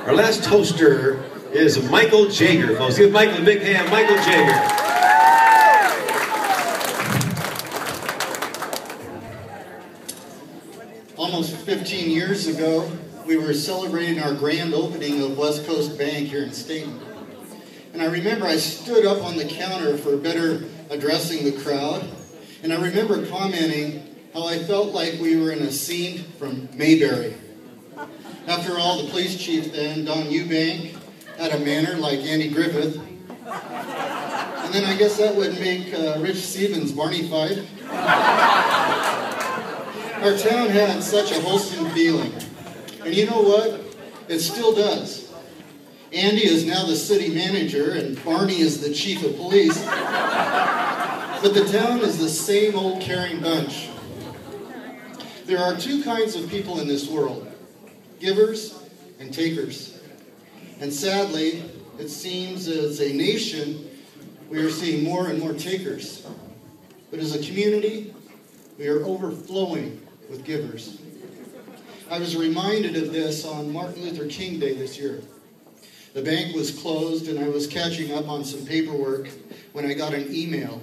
Our last toaster is Michael Jaeger, folks. Give Michael a big hand, Michael Jaeger. Almost 15 years ago, we were celebrating our grand opening of West Coast Bank here in Stayton. And I remember I stood up on the counter for better addressing the crowd, and I remember commenting how I felt like we were in a scene from Mayberry. After all, the police chief then, Don Eubank, had a manner like Andy Griffith. And then I guess that would make Rich Stevens Barney Fife. Our town had such a wholesome feeling. And you know what? It still does. Andy is now the city manager and Barney is the chief of police. But the town is the same old caring bunch. There are two kinds of people in this world, givers and takers. And sadly, it seems as a nation, we are seeing more and more takers. But as a community, we are overflowing with givers. I was reminded of this on Martin Luther King Day this year. The bank was closed and I was catching up on some paperwork when I got an email.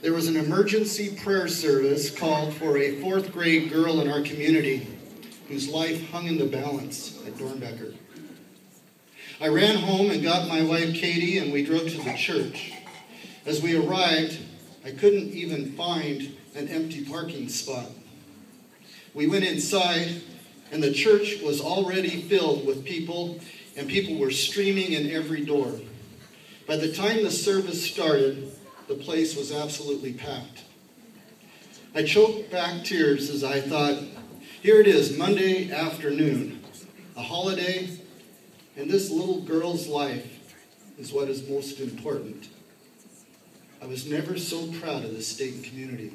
There was an emergency prayer service called for a 4th grade girl in our community whose life hung in the balance at Dornbecker. I ran home and got my wife Katie and we drove to the church. As we arrived, I couldn't even find an empty parking spot. We went inside and the church was already filled with people and people were streaming in every door. By the time the service started, the place was absolutely packed. I choked back tears as I thought, here it is, Monday afternoon, a holiday, and this little girl's life is what is most important. I was never so proud of this Stayton community.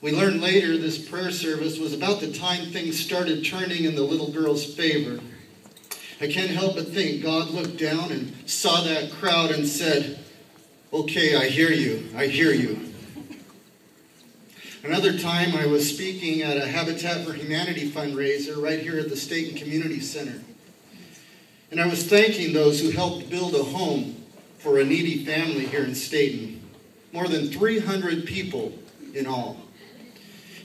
We learned later this prayer service was about the time things started turning in the little girl's favor. I can't help but think God looked down and saw that crowd and said, okay, I hear you, I hear you. Another time I was speaking at a Habitat for Humanity fundraiser right here at the Stayton Community Center. And I was thanking those who helped build a home for a needy family here in Stayton. More than 300 people in all.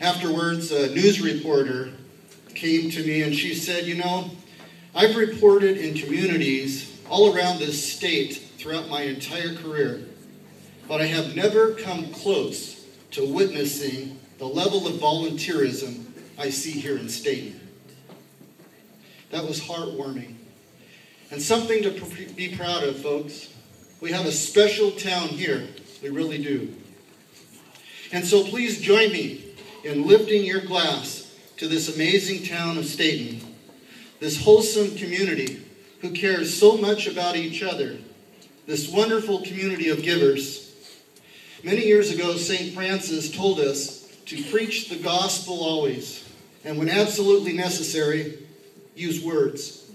Afterwards, a news reporter came to me and she said, you know, I've reported in communities all around this state throughout my entire career, but I have never come close to witnessing the level of volunteerism I see here in Stayton. That was heartwarming. And something to be proud of, folks. We have a special town here. We really do. And so please join me in lifting your glass to this amazing town of Stayton, this wholesome community who cares so much about each other, this wonderful community of givers. Many years ago, St. Francis told us to preach the gospel always, and when absolutely necessary, use words.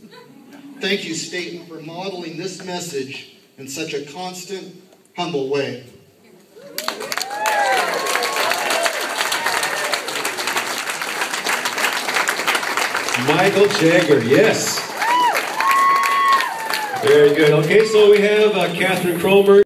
Thank you, Stayton, for modeling this message in such a constant, humble way. Michael Jaeger, yes. Very good. Okay, so we have Catherine Cromer.